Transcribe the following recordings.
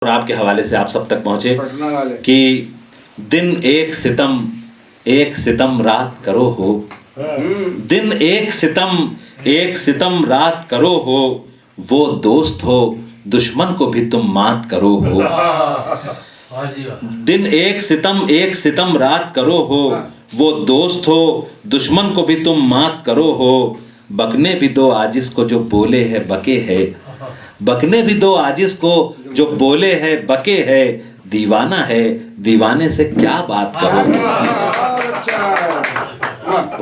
और आपके हवाले से आप सब तक पहुंचे कि दिन एक सितम रात करो हो, दिन एक सितम रात करो हो, वो दोस्त हो दुश्मन को भी तुम मात करो हो। दिन एक सितम रात करो हो, वो दोस्त हो दुश्मन को भी तुम मात करो हो। बकने भी दो आजिज को जो बोले है बके है, बकने भी दो आजिज को जो बोले है बके है। दीवाना है दीवाने से क्या बात करो।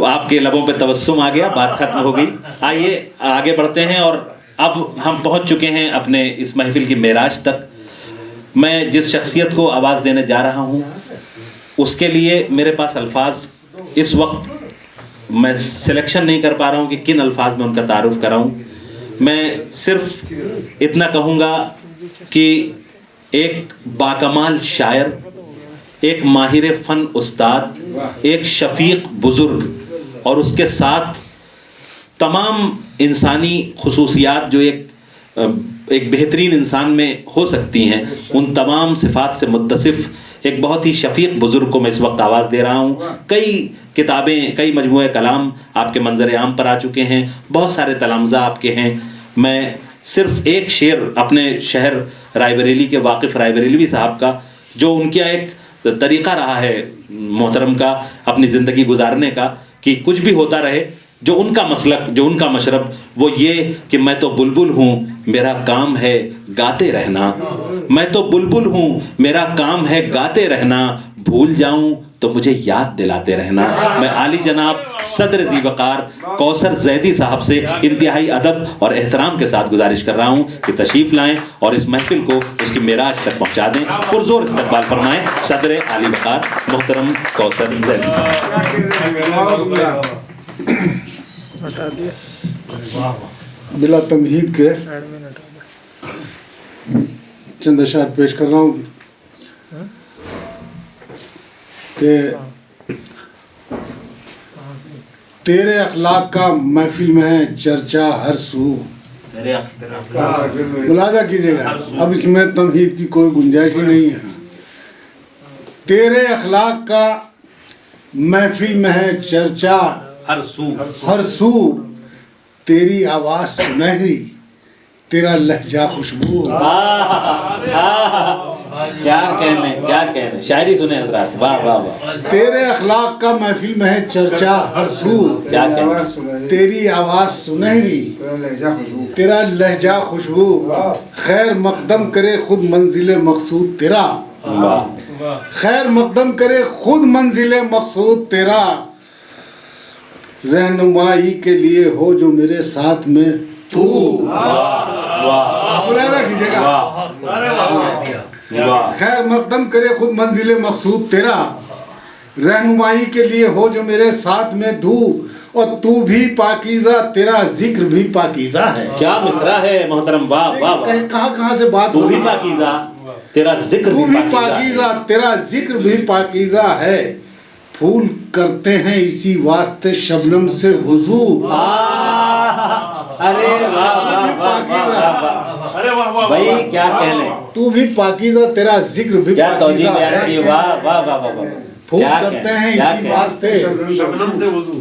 आपके लबों पे तबस्सुम आ गया, बात खत्म हो गई। आइए आगे बढ़ते हैं और अब हम पहुंच चुके हैं अपने इस महफिल की मेराज तक। मैं जिस शख्सियत को आवाज़ देने जा रहा हूं उसके लिए मेरे पास अल्फाज इस वक्त मैं सिलेक्शन नहीं कर पा रहा हूं कि किन अल्फाज में उनका तारुफ कराऊं। मैं सिर्फ इतना कहूँगा कि एक बाकमाल शायर, एक माहिर फ़न उस्ताद, एक शफीक बुज़ुर्ग और उसके साथ तमाम इंसानी खुसूसियात जो एक बेहतरीन इंसान में हो सकती हैं, उन तमाम सिफ़ात से मुत्तसिफ़ एक बहुत ही शफीक बुज़ुर्ग को मैं इस वक्त आवाज़ दे रहा हूँ। कई किताबें, कई मजमूए कलाम आपके मंजर आम पर आ चुके हैं, बहुत सारे तलामज़ा आपके हैं। मैं सिर्फ एक शेर अपने शहर रायबरेली के वाकिफ़ रायबरेलवी साहब का, जो उनका एक तरीक़ा रहा है मोहतरम का अपनी ज़िंदगी गुजारने का कि कुछ भी होता रहे, जो उनका मसलक, जो उनका मशरब वो ये कि मैं तो बुलबुल हूँ मेरा काम है गाते रहना, मैं तो बुलबुल हूँ मेरा काम है गाते रहना, भूल जाऊं तो मुझे याद दिलाते रहना। मैं आली जनाब सदर ज़ीवकार कौसर ज़ैदी साहब से इंतहाई अदब और एहतराम के साथ गुजारिश कर रहा हूँ कि तशरीफ़ लाएं और इस महफिल को उसकी मेराज तक पहुँचा दें। पुरज़ोर इस्तक़बाल फरमाएं सदर आली वक़ार मोहतरम कौसर ज़ैदी साहब। बिला तमहीद के चंद अशार पेश कर रहा हूँ कि तेरे अखलाक का महफिल में है चर्चा हर सू। मुलाजा कीजिएगा, अब इसमें तमहीद की कोई गुंजाइश ही नहीं है। तेरे अखलाक का महफिल में है चर्चा हर सू, तेरी आवाज़ सुनहरी तेरा लहजा खुशबू। क्या कहने शायरी सुने हज़रात, वाह वाह वाह। तेरे अखलाक का महफिल में है चर्चा हर सू, क्या कहने, तेरी आवाज़ सुनहरी तेरा लहजा खुशबू। खैर मकदम करे खुद मंजिल मकसूद तेरा, खैर मकदम करे खुद मंजिल मकसूद तेरा। रहनुमाई के लिए हो जो मेरे साथ में तू। मुलाहिजा कीजिएगा, खैर मकदम करे खुद मंजिल मकसूद तेरा, रहनुमाई के लिए हो जो मेरे साथ में तू। और तू भी पाकीज़ा तेरा जिक्र भी पाकीज़ा है। क्या मिसरा है मोहतरम, वाह वाह वाह। कहाँ से बात तू भी पाकीज़ा तेरा जिक्र तू भी पाकीज़ा तेरा जिक्र भी पाकीज़ा है। फूल करते हैं इसी वास्ते शबनम से वुज़ू। अरे वाह भाई, क्या कहने। तू भी पाकीज़ा तेरा जिक्र भी क्या पाकीज़ा है। वाह वाह वाह वाह। फूल करते हैं इसी वास्ते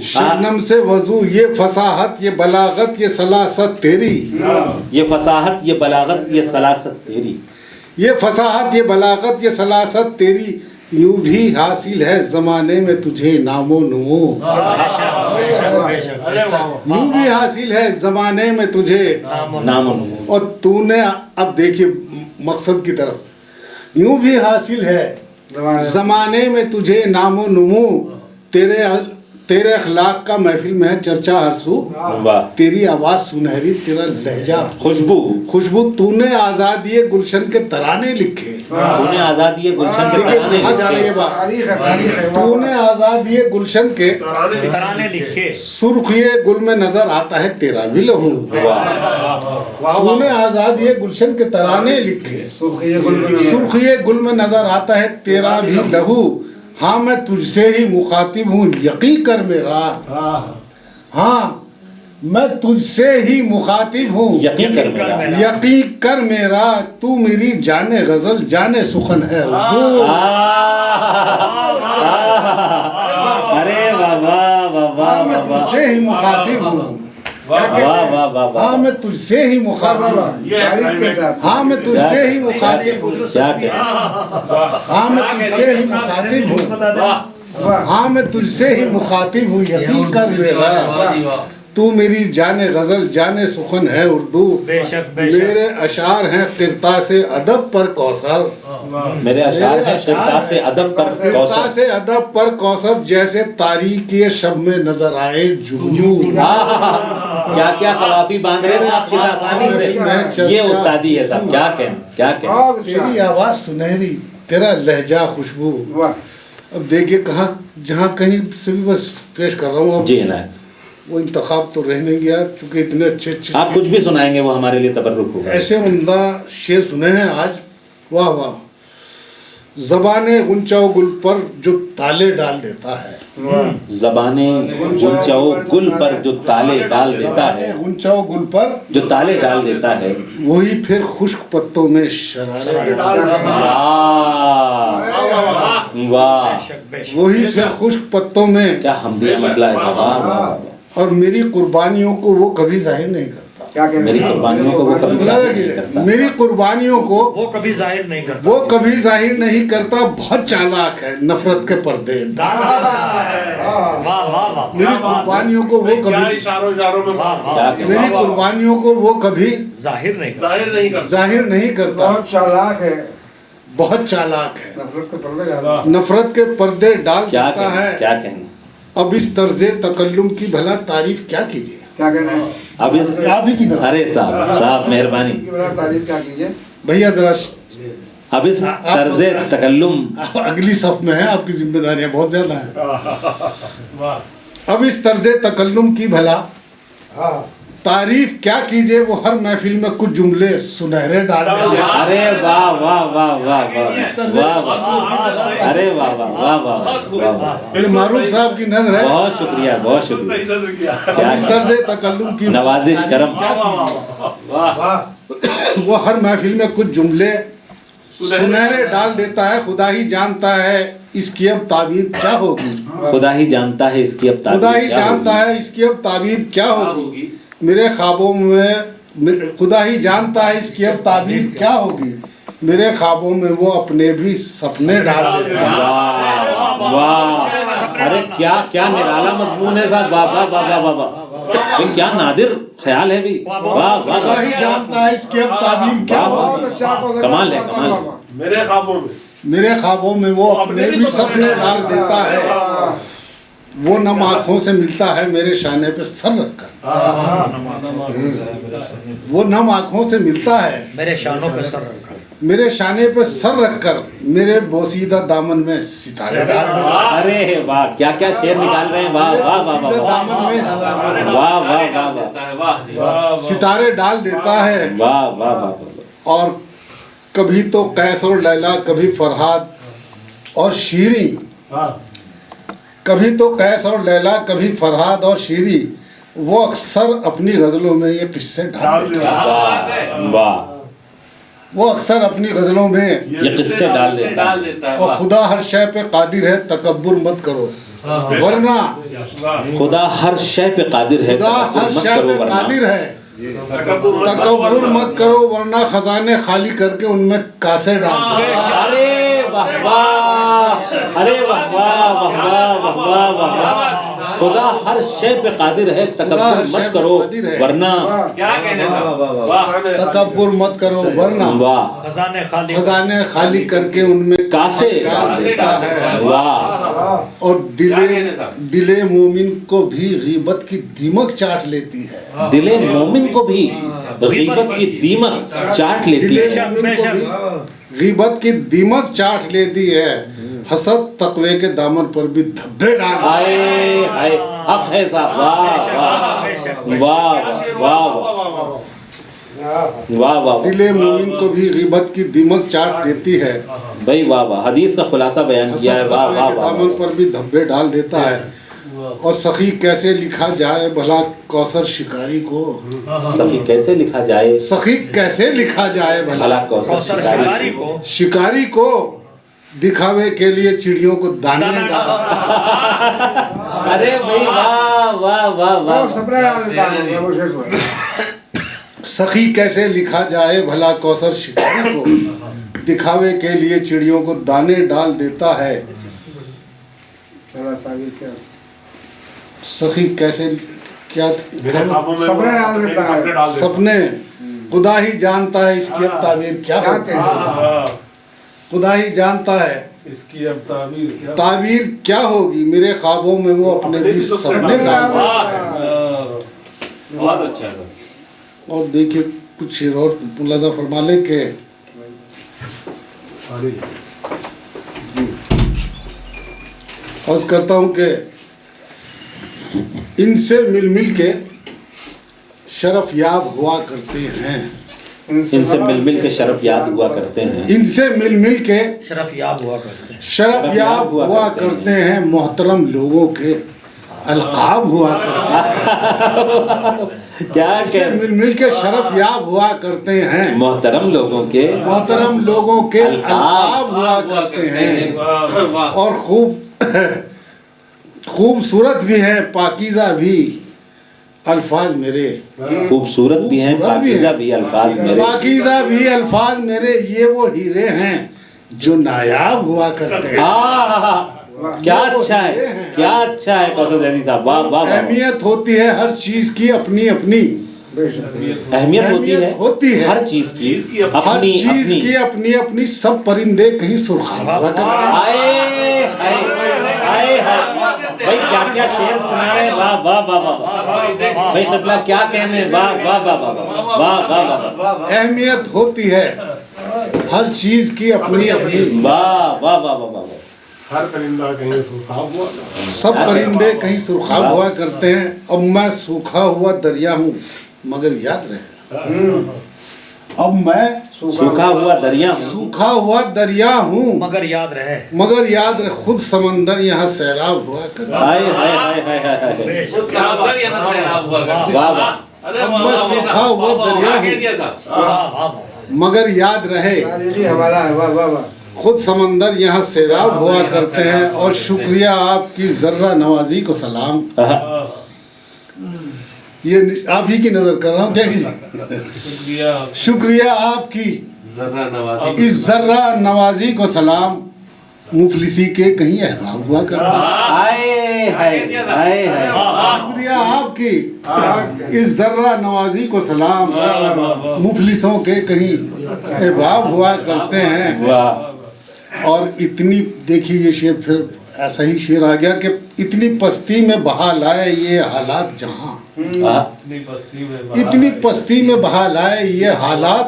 शबनम से वज़ू। ये फसाहत ये बलागत ये सलासत तेरी, ये फसाहत ये बलागत ये सलासत तेरी, ये फसाहत ये बलागत ये सलासत तेरी। यूं भी हासिल है ज़माने में तुझे नामो नुमो, यूं भी हासिल है ज़माने में तुझे नामो नुमो। और तूने, अब देखिए मकसद की तरफ, यूं भी हासिल है ज़माने में तुझे नामो नुमो। तेरे अखलाक का महफिल में है चर्चा हर सू, तेरी आवाज़ सुनहरी तेरा लहजा खुशबू। तूने आज़ादी गुलशन के तराने लिखे, तूने आज़ादी गुलशन के तूने आज़ादी गुलशन के तराने लिखे। सुर्खिए गुल में नजर आता है तेरा भी लहू। तूने आज़ादी गुलशन के तराने लिखे, सुर्खिए गुल में नजर आता है तेरा भी लहू। हाँ मैं तुझसे ही मुखातिब हूँ यकी कर मेरा, हाँ मैं तुझसे ही मुखातिब हूँ, यकीन कर मेरा। यकीन कर मेरा, तू मेरी जाने गजल जाने सुखन है उर्दू। अरे वाह वाह वाह वाह मैं वाह तुझसे ही मुखातिब हूँ, वाह वाह वाह। हाँ मैं तुझसे ही मुखातिब हूँ, हाँ मैं तुझसे ही मुखातिब हूँ, क्या कह हाँ मैं तुझसे ही मुखातिब हूँ, हाँ मैं तुझसे ही मुखातिब हूँ, यकीन कर मेरा, तू मेरी जाने गजल जाने सुखन है उर्दू। मेरे अशार हैं किरता से अदब पर कौसर, मेरे अशार हैं किरता से अदब पर किरता कौसर। से अदब पर कौसर, जैसे तारीकी शब में नजर आए जुजू। क्या क्या कवाफी बांध रहे हैं आप किस आसानी से, ये उस्तादी है सब। क्या कहें क्या कहें। तेरी आवाज सुनहरी, तेरा लहजा खुशबू। अब देखिए कहाँ जहाँ कहीं से भी बस पेश कर रहा हूँ। जी ना, वो इंतखाब तो रह नहीं गया क्योंकि इतने अच्छे अच्छे आप कुछ भी सुनाएंगे वो हमारे लिए तबर्रुक होगा। ऐसे उम्दा शेर सुने हैं आज, वाह वाह। ज़बाने गुंचाओ गुल पर जो ताले डाल देता है, ज़बाने गुंचाओ गुल पर जो ताले डाल देता है, गुंचाओ गुल पर जो ताले डाल देता है, वही फिर खुश्क पत्तों में शरारत डाल देता है। वाह वाह, वही फिर खुश्क पत्तों में, क्या हमदिया मतला है। वाह वाह, और मेरी कुर्बानियों को वो कभी जाहिर नहीं करता। क्या कहना मेरी कुर्बानियों को वो कभी जाहिर नहीं करता। मेरी कुर्बानियों को वो कभी जाहिर नहीं करता, वो कभी जाहिर नहीं करता। बहुत चालाक है, नफरत के पर्दे डाल देता है। वाह वाह वाह, मेरी कुर्बानियों को वो कभी, इशारों में वाह वाह, क्या कहना। मेरी कुर्बानियों को वो कभी जाहिर नहीं करता। जाहिर नहीं करता। जाहिर नहीं करता। बहुत चालाक है, बहुत चालाक है, नफरत के पर्दे डाल नफरत के पर्दे डाल क्या देता कहें है। क्या कहें। अब इस तर्जे तकल्लुम की भला तारीफ क्या कीजिए। क्या कहना है अब इस, आप ही की ना अरे साहब साहब मेहरबानी, की बड़ा तारीफ क्या कीजिए। भैया जरा अब इस तर्जे तकल्लुम, आप अगली सफ में है, आपकी जिम्मेदारियां बहुत ज्यादा हैं। अब इस तर्जे तकल्लुम की भला तारीफ क्या कीजिए, वो हर महफिल में कुछ जुमले सुनहरे डाल देते हैं। अरे वाह वाह वाह वाह वाह वाह वाह, अरे वाह वाह वाह वाह, ये मारूफ साहब की नजर है। बहुत शुक्रिया बहुत शुक्रिया। सही नजर किया। क्या इस तर्जे तकल्लुम की नवाजिश करम। वो हर महफिल में कुछ जुमले सुनहरे डाल देता है। खुदा ही जानता है इसकी अब ताबीर क्या होगी, खुदा ही जानता है इसकी अब खुदा ताबीर ही क्या जानता होगी। है इसकी अब ताबीर क्या होगी। मेरे ख्वाबों में खुदा ही जानता है इसकी अब ताबीर क्या होगी। मेरे ख्वाबों में वो अपने भी सपने डाल देता है। वाह वाह, अरे क्या क्या निराला मजमून है साहब। वाह वाह वाह वाह वाह वाह, ये क्या नादिर ख्याल है भी। वाह वाह खुदा वाह, ही जानता है इसकी अब ताबीर क्या बहुत होगी। अच्छा कमाल है, कमाल है। मेरे ख्वाबों में मेरे ख्वाबों में वो अपने भी सपने डाल देता है। वो नम आँखों से मिलता है मेरे शाने पे सर रखकर। वो नम आँखों से मिलता है मेरे शानों पे सर रखा, मेरे शाने पे सर रखकर, मेरे बोसीदा दामन में सितारे डाल देता है। अरे वाह, क्या क्या शेर निकाल रहे हैं। वाह वाह वाह वाह वाह दामन में वाह वाह वाह वाह सितारे डाल देता है। वाह वाह वाह। और कभी तो कैस और लैला, कभी फरहाद और शीरी, कभी तो कैस और लैला, कभी फरहाद और शीरी, वो अक्सर अपनी गजलों में ये किस्से डाल देता है। वाह वाह, वो अक्सर अपनी गजलों में, ये किस्से डाल देता है। और खुदा हर शय पे कादिर है तकब्बुर मत करो वरना, खुदा हर शय पे कादिर है, खुदा हर तकब्बुर मत शय करो पे वरना। कादिर है तकब्बुर मत करो वरना खजाने खाली करके उनमें कासे डाल दो। अरे वाह वाह, अरे वाह वाह वाह वाह वाह वाह वाह। खुदा हर शय पे कादिर है, तकब्बुर मत करो वरना। क्या कहने से तकब्बुर मत करो वरना वाह, खजाने खाली करके उनमें कासे डाल देता है। वाह, और दिले मोमिन को भी गीबत की दीमक चाट लेती है। दिले मोमिन को भी गीबत की दीमक चाट लेती दिले है। मोमिन को भी गीबत की दीमक चाट लेती है। हसद तकवे के दामन पर भी धब्बे डाल, हाय हाय, हक है साहब। वाह वाह वाह वाह वाह वाह। दिले मोमिन को भी गीबत की दीमक चाट देती है। भाई वाह वाह, हदीस का खुलासा बयान किया है। वाह वाह वाह, दामन पर भी धब्बे डाल देता है। और सखी कैसे लिखा जाए भला कौसर शिकारी को, सखी कैसे लिखा जाए, सखी कैसे लिखा जाए भला भला कौशल कौशल शिकारी शिकारी को शिकारी को दिखावे के लिए चिड़ियों को दाने डाल। अरे भाई वाह वाह वाह वो वाह। सपना याद देता है, वो शेष हुआ। सखी कैसे लिखा जाए भला कौसर शिकारी को दिखावे के लिए चिड़ियों को दाने डाल देता है। चला ताबीर क्या? सखी कैसे क्या मेरे ख्वाबों में सपने डाल देता है। सपने डाल देता है। सपने खुदा ही जानता है इसकी अब ताबीर क्या क्या हो। कहते हैं? हाँ, खुदा ही जानता है इसकी अब ताबीर क्या ताबीर क्या होगी। मेरे ख्वाबों में वो अपने भी सपने डाल। बहुत अच्छा है। और देखिए कुछ शेर और मुलाजा फरमा ले के अर्ज करता हूँ कि इनसे मिल मिल के शरफ याब हुआ करते हैं। इनसे मिल मिल के शरफ याद हुआ करते हैं, इनसे मिल मिल के शरफ याब हुआ करते हैं। शरफ याब हुआ करते हैं। मोहतरम लोगों के अलकाब हुआ करते हैं। क्या इनसे कह मिल मिल के शरफ याब हुआ करते हैं। मोहतरम लोगों के मोहतरम लोगों के अलकाब हुआ करते हैं। और खूबसूरत भी है पाकीज़ा भी अल्फाज मेरे। खूबसूरत भी हैं, पाकीज़ा भी अल्फाज मेरे। पाकीज़ा भी अल्फाज मेरे। ये वो हीरे हैं जो नायाब हुआ करते हैं। क्या अच्छा है, क्या अच्छा है कौशल जैदी साहब, वाह वाह वाह। अहमियत होती है हर चीज की अपनी अपनी। अहमियत होती है हर चीज की हर अपनी चीज अपनी। की अपनी अपनी। सब परिंदे कहीं सुरखाब हुआ करते हैं। आए आए आए भाई क्या क्या शेर सुना रहे हैं, वाह वाह वाह वाह भाई तबला क्या कहने, वाह वाह वाह वाह वाह वाह वाह वाह। अहमियत होती है हर चीज की अपनी अपनी। वाह वाह वाह वाह वाह। हर परिंदा कहीं सुखाब हुआ। सब परिंदे कहीं सुरखाब हुआ करते हैं। अब मैं सूखा हुआ दरिया हूँ मगर याद रहे। अब मैं सूखा हुआ दरिया हूँ, सूखा हुआ दरिया हूँ मगर याद रहे। मगर याद रहे खुद समंदर यहाँ सैराब हुआ करता है। हाय हाय हाय हाय हाय हाय। वाह वाह। अब मैं सूखा हुआ दरिया हूँ मगर याद रहे तारीखी हवाला है। वाह वाह वाह। खुद समंदर यहाँ सैराब हुआ करते हैं। और शुक्रिया आपकी जर्रा नवाजी को सलाम। ये आप ही की नजर कर रहा हूँ क्या किसी। शुक्रिया आपकी इस जर्रा नवाजी को सलाम। मुफलिसी के कहीं अहबाब हुआ करता है। हाय हाय हाय हाय। शुक्रिया आपकी इस जर्रा नवाजी को सलाम। मुफलिसों के कहीं अहबाब हुआ करते हैं। वाह। और इतनी देखिए ये शेर फिर ऐसा ही शेर आ गया कि इतनी पस्ती में बहा लाए ये हालात जहाँ। इतनी पस्ती में बहा लाए ये हालात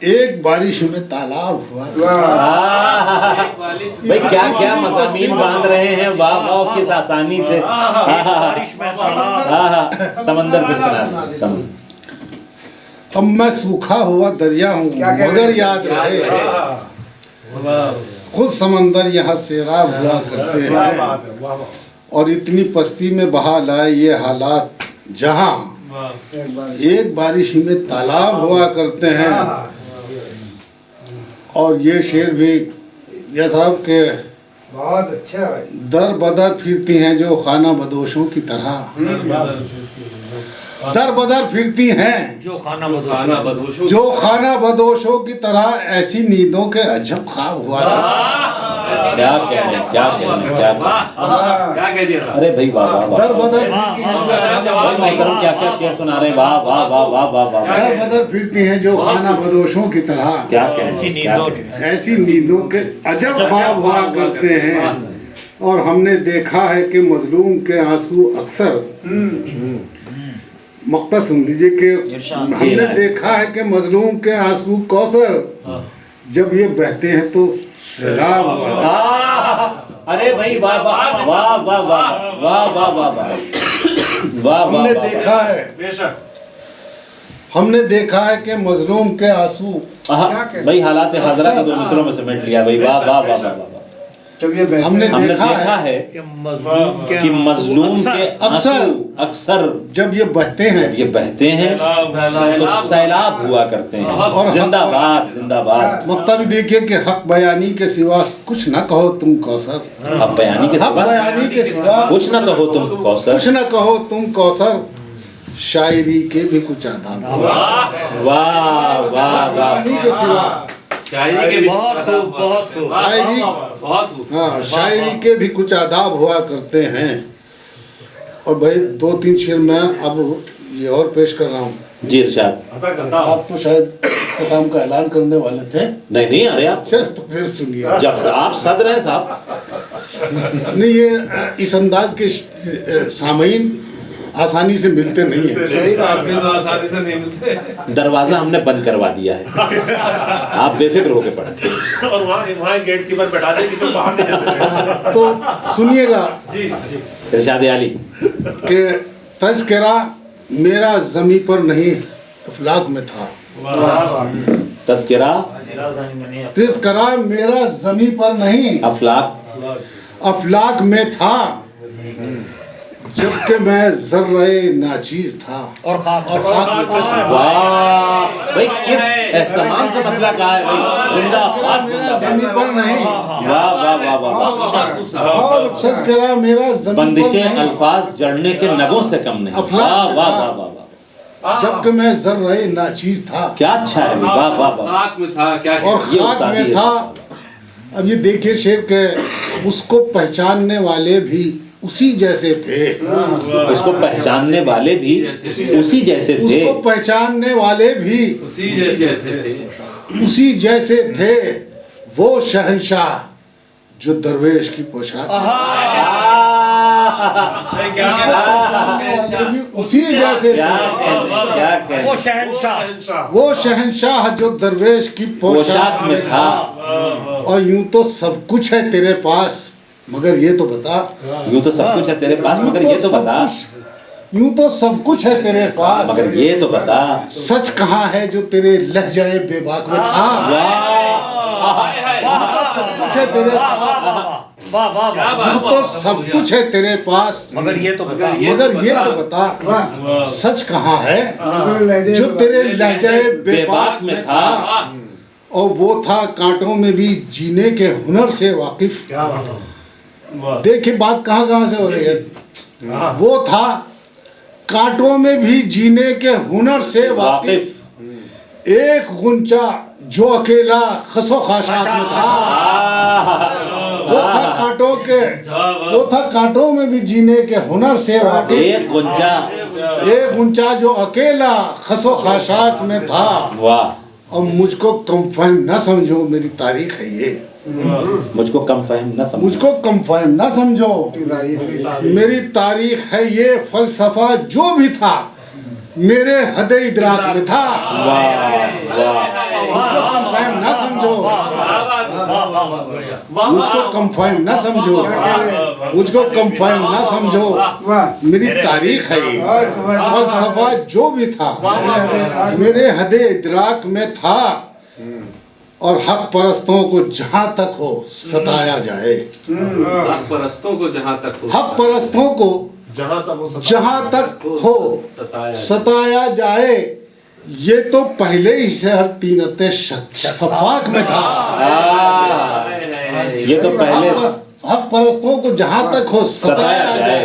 एक बारिश में तालाब हुआ। भाई क्या क्या मज़ामीन बांध रहे हैं, वाह वाह किस आसानी से। बारिश में तालाब। समंदर पे सुना। अब मैं सूखा हुआ दरिया हूँ मगर याद रहे खुद समंदर यहाँ सैराब हुआ करते हैं। और इतनी पस्ती में बहा लाए ये हालात जहाँ एक बारिश में तालाब हुआ करते हैं। और ये शेर भी यह साहब के बहुत अच्छा भाई। दर बदर फिरती हैं जो खाना बदोशों की तरह। दर बदर फिरती हैं जो खाना बदोश। जो खाना बदोशों की तरह। ऐसी नींदों के अजब ख्वाब हुआ। क्या कहने, क्या कहने, क्या कहने। अरे भाई वाह वाह वाह। दर बदर फिरती हैं भाई मोहतरम क्या क्या शेर सुना रहे हैं, वाह वाह वाह वाह वाह वाह। दर बदर फिरती हैं जो खाना बदोशों की तरह। क्या ऐसी कहने, नींदों क्या ऐसी नींदों के अजब ख्वाब हुआ करते हैं। और हमने देखा है कि मजलूम के आंसू अक्सर मक्ता सुन लीजिए कि हमने देखा है कि मजलूम के आंसू कौसर जब ये बहते हैं तो सैलाब हुआ। अरे भाई वाह वाह वाह वाह वाह वाह वाह वाह वाह। हमने देखा है बेशक हमने देखा है कि मजलूम के आंसू भाई हालात हाजरा के दो मित्रों में समेट लिया भाई, वाह वाह वाह वाह वाह। जब ये बहते हमने हैं, हमने देखा देखा है है कि मजलूम के कि मजलूम के अक्सर आंसू अक्सर जब ये बहते हैं जब ये बहते हैं तो सैलाब हुआ करते और हैं। जिंदाबाद जिंदाबाद। मक्ता भी देखिए कि हक बयानी के सिवा कुछ ना कहो तुम कौसर, अब बयानी के हक सिवा बयानी के सिवा कुछ ना कहो तुम कुछ कौसर। ना कहो तुम कौसर, शायरी के भी कुछ आदाब हो। वाह वाह वाह। बयानी के सिवा शायरी के बहुत खूब बहुत खूब। शायरी, बहुत खूब। हाँ शायरी के भी कुछ आदाब हुआ करते हैं। और भाई 2-3 शेर मैं अब ये और पेश कर रहा हूँ। जी इरशाद। आप तो शायद इख्तिताम का ऐलान करने वाले थे। नहीं नहीं अरे आप चल तो फिर सुनिए। जब आप सदर हैं साहब। नहीं ये इस अंदाज के सामीन आसानी से मिलते नहीं है। सही बात है। आसानी से नहीं मिलते। दरवाजा हमने बंद करवा दिया है, आप बेफिक्र होके पढ़े। और वहाँ गेट कीपर बैठा दे किसी को बाहर नहीं जाते। तो सुनिएगा जी जी। इरशाद अली। कि तज़किरा मेरा ज़मी पर नहीं अफलाक में था। तज़किरा तज़किरा मेरा ज़मी पर नहीं अफलाक अफलाक में था, जबकि मैं ज़र्रे नाचीज था और खाक और खाक में था। वाह भाई किस एहतमाम से मतलब कहा है भाई। जिंदाबाद मेरा जिंदाबाद। ज़मी पर नहीं, वाह वाह वाह वाह। तज़किरा मेरा ज़मी पर बंदिशें नहीं अल्फाज जड़ने के नगों से कम नहीं। अफलाक वाह में वाह था। वाह वाह वाह। जबकि मैं ज़र्रे नाचीज था क्या अच्छा है वाह वाह वाह। खाक में था क्या और ये खाक उस्तादी में है। था। अब ये देखिए शेर के उसको पहचानने वाले भी उसी जैसे थे। उसको पहचानने वाले भी उसी जैसे थे। उसको पहचानने वाले भी उसी जैसे थे। उसी जैसे थे। वो शहंशाह जो दरवेश की पोशाक उसी जैसे क्या थे। कहने क्या कहने। वो शहंशाह वो शहंशाह जो दरवेश की पोशाक में था। और यूं तो सब कुछ है तेरे पास, मगर ये तो बता। यूं तो सब कुछ है तेरे पास मगर ये तो बता। यूं तो सब कुछ है तेरे पास, मगर ये तो बता। सच कहाँ है जो तेरे लहजाए बेबाक में था। सब कुछ है तेरे पास, वाह वाह क्या वाह। यूं तो सब कुछ है तेरे पास, मगर ये तो बता। मगर ये तो बता सच कहाँ है लहजे जो तेरे लहजाए बेबाक में था। और वो था कांटों में भी जीने के हुनर से वाकिफ। देखिए बात कहाँ कहाँ से हो रही है। वो था कांटों में भी जीने के हुनर से वाकिफ। एक गुंचा जो अकेला खसो खाशाक में था। वो था कांटों के, वो था कांटों में भी जीने के हुनर से वाकिफ। एक गुंचा जो अकेला खसो खाशाक में था। वाह। और मुझको कम फहम ना समझो, मेरी तारीख है ये। मुझको कम फहम न समझो। मुझको कम फहम ना समझो, मेरी तारीख है ये। फलसफा जो भी था मेरे हद इदराक में था। मुझको कम फहम ना समझो, मुझको कम फहम ना समझो, मुझको कम फहम ना समझो, वाह मेरी तारीख है ये। फलसफा जो भी था मेरे हद इदराक में था। और हक परस्तों को जहाँ तक हो सताया जाए। हक परस्तों को जहाँ तक हो हक परस्तों को जहाँ तक हो सताया जाए। ये तो पहले ही से हर तीनते शफाक में था। ये तो पहले हक परस्तों को जहाँ तक हो सताया जाए।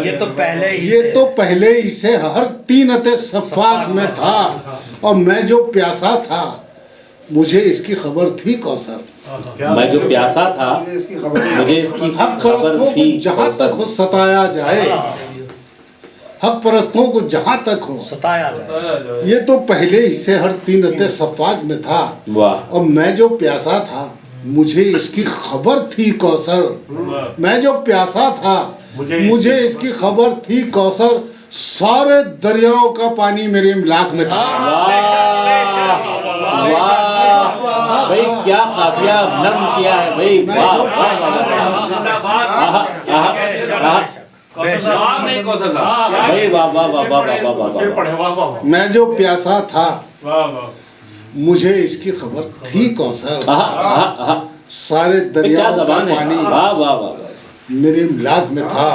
ये तो पहले ही ये तो पहले ही से हर तीनते शफाक में था। और मैं जो प्यासा था मुझे इसकी खबर थी कौसर। मैं जो प्यासा था इसकी खबर मुझे इसकी हक खबर परस्तों थी। को जहाँ तक हो सताया जाए। हक परस्तों को जहाँ तक हो सताया जाए। ये तो पहले ही से हर तीनते शफाक में था। वाह। और मैं जो प्यासा था मुझे इसकी खबर थी कौसर। मैं जो प्यासा था मुझे इसकी खबर थी कौसर। सारे दरियाओं का पानी मेरे इमलाक में था। वाह भाई क्या काफिया नर्म किया है भाई। वाह भाई वाह वाह वाह वाह वाह वाह वाह। मैं जो प्यासा था मुझे इसकी खबर थी कौसर। सारे क्या दरियाओं का जबान है, पानी वाह वाह वाह। मेरी इमलाक में था,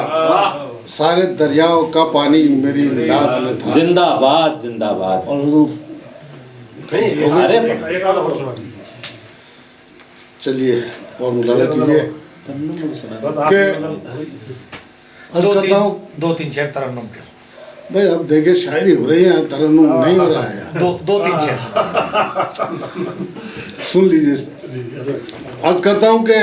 सारे दरियाओं का पानी मेरी इमलाक में था। जिंदाबाद जिंदाबाद। और वो अरे एक आधा और सुना दीजिए। चलिए और मुलाजा कीजिए बस आप के अर्ज दो करता हूँ तीन दो तीन शेर तरन्नुम के भाई। अब देखिए शायरी हो रही है, तरन्नुम नहीं हो रहा है। दो तीन शेर सुन लीजिए। अर्ज करता हूँ कि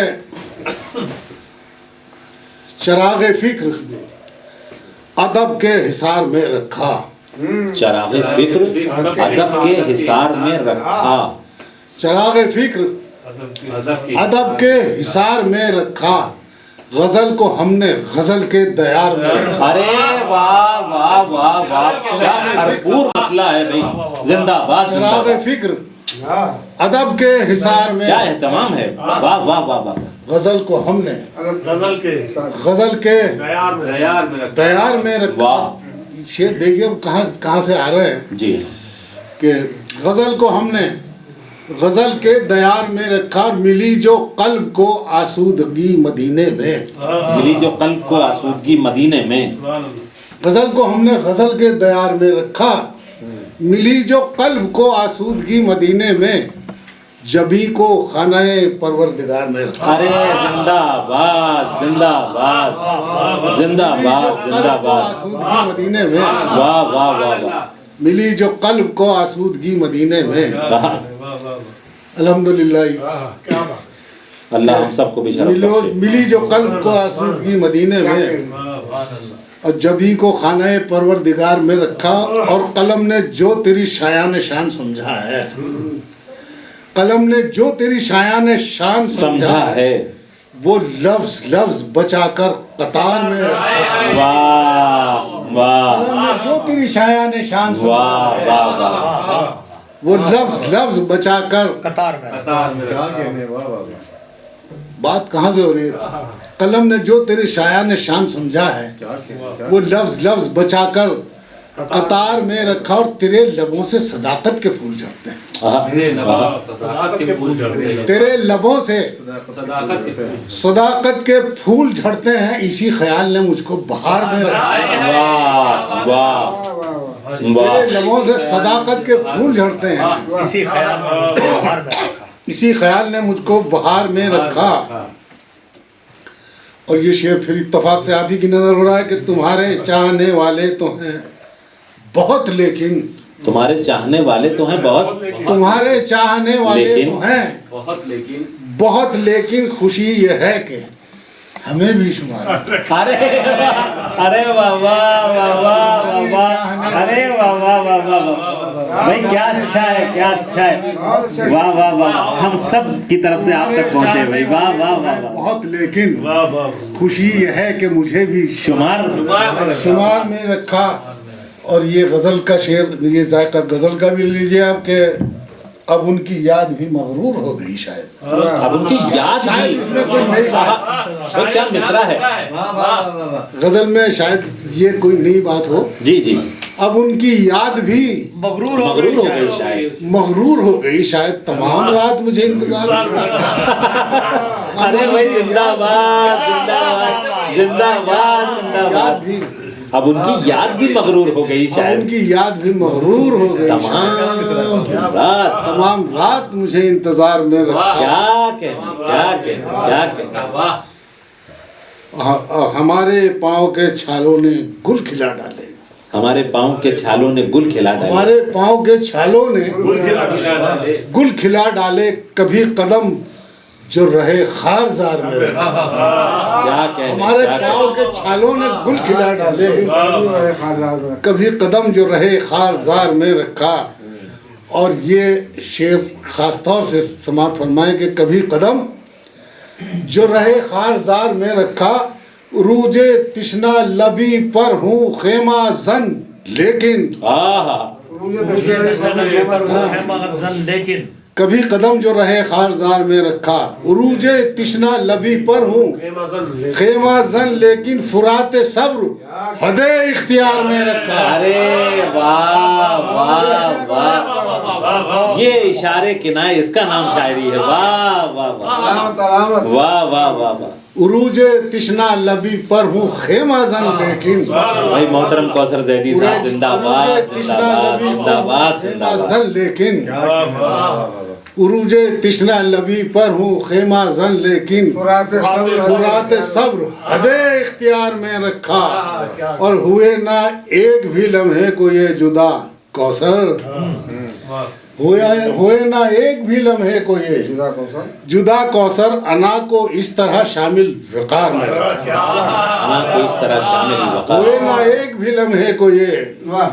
चरागे फिक्र अदब के हिसार में रखा, चरागे फिक्र अदब के हिसार में रखा, चरागे फिक्र अदब के हिसार में रखा, गजल को हमने गजल के दयार में रखा। अरे वाह वाह वाह वाह, क्या भरपूर मतला है भाई, जिंदाबाद चरागे जिंदाबाद। फिक्र अदब के हिसार में क्या एहतमाम है, वाह वाह वाह वाह। गजल को हमने गजल के गजल के तैयार में तैयार में रखा। दयार में रखा। वाह शेर देखिए अब कहाँ से आ रहे हैं जी। कि गजल को हमने गजल के दयार में रखा, मिली जो कल्ब को आसूदगी मदीने में। मिली जो कल्ब को आसूदगी मदीने में, गजल को हमने गजल के दयार में रखा, मिली जो कल्ब को आसूदगी मदीने में, जबी को खानाए परवरदिगार में रखा। अरे जिंदाबाद जिंदाबाद जिंदाबाद जिंदाबाद, आसूदगी मदीने में, वाह वाह वाह वाह। मिली जो कल्ब को आसूदगी मदीने में। वाह, अल्हम्दुलिल्लाह। क्या बात। अल्लाह हम सबको भी शरफ बख्शे। मिली जो कल्ब को आसूदगी मदीने में, और जबी को खानाए परवरदिगार में रखा, और कलम ने जो तेरी शायान शान समझा है, कलम ने जो तेरी शायान शान समझा है, वो लफ्ज लफ्ज बचाकर कतार में रखा। वाह वाह कलम ने जो तेरी शायान शान समझा वाह है, वाह वाह। वो लफ्ज लफ्ज बचाकर। कतार में कतार में रखा। बात कहाँ से हो रही है? कलम ने जो तेरे शायान शान समझा है, वो लफ्ज लफ्ज बचाकर कतार में रखा, और तेरे लबों से सदाकत के फूल झड़ते हैं। मेरे नवाब सदाकत के फूल झड़ते हैं। तेरे लबों से सदाकत के फूल। सदाकत के फूल झड़ते हैं, इसी ख्याल ने मुझको बहार में रखा। वाह वाह तेरे वाह। लबों से सदाकत के फूल झड़ते हैं, इसी ख्याल में बहार में रखा। इसी ख्याल ने मुझको बहार में रखा। और ये शेर फिर इत्तेफाक से आप ही की नजर हो रहा है कि तुम्हारे चाहने वाले तो हैं बहुत, लेकिन तुम्हारे चाहने वाले तो हैं बहुत, तुम्हारे चाहने वाले लेकिन- तो हैं बहुत, लेकिन खुशी ये है कि हमें भी शुमार है। अरे अरे वाह वाह वाह वाह वाह, अरे वाह वाह वाह वाह वाह भाई, क्या अच्छा है, क्या अच्छा है, वाह वाह वाह। हम सब की तरफ से आप तक पहुंचे भाई, वाह वाह वाह वाह। बहुत, लेकिन खुशी ये है कि मुझे भी शुमार शुमार में रखा। और ये गजल का शेर, ये जायका गजल का भी लीजिए आप, के अब उनकी याद भी मगरूर हो गई शायद। अब उनकी याद शायद भी, इसमें कोई नई बात, वो क्या मिसरा है, गजल में शायद ये कोई नई बात हो। जी जी। अब उनकी याद भी मगरूर हो मगरूर हो गई शायद। मगरूर हो गई शायद, तमाम रात मुझे इंतजार। अरे भाई जिंदाबाद जिंदाबाद जिंदाबाद जिंदाबाद। याद भी, अब उनकी याद भी मगरूर हो गई अब शायद। उनकी याद भी मगरूर हो गई शायद। तमाम रात मुझे इंतजार में रखा। क्या कहना हमारे पाँव के छालों ने गुल खिला डाले, हमारे पाँव के छालों ने गुल खिला डाले, हमारे पाँव के छालों ने गुल खिला डाले, कभी कदम जो रहे खारजार में रखा। क्या कहने, हमारे क्या पाँव के छालों ने गुल खिला डाले, कभी कदम जो रहे खारजार में रखा। और ये शेर खास तौर से समात फरमाए कि कभी कदम जो रहे खारजार में रखा, रूजे तिश्ना लबी पर हूँ खेमा जन, लेकिन आहा, लेकिन कभी कदम जो रहे खारजार में रखा, उरूजे तिश्ना लबी पर हूँ खेमा जन लेकिन फुराते सब्र हदे इख्तियार में रखा। अरे वाह वाह वाह, ये इशारे किनाए, इसका नाम शायरी है। वाह वाह वाह अलामत अलामत वाह वाह वाह वाह। उरूजे तिश्ना लबी पर हूँ खेमा जन लेकिन भाई मोहतरम कौसर जैदी साहब जिंदाबाद उरूजे तिश्ना जिंदाबाद लबी जिंदाबाद खेमा जिंदाबाद। जन लेकिन उरूजे तिश्ना लबी पर हूँ खेमा जन लेकिन फुराते सब्र फुराते सब्र हदे इख्तियार में रखा, और हुए ना एक भी लम्हे को ये जुदा कौसर, हुए ना एक भी लम्हे को ये जुदा कौशल जुदा कौसर अना को इस तरह शामिल वकार में रखा। अना को इस तरह शामिल वक़ार। हुए ना एक भी लम्हे को ये वाह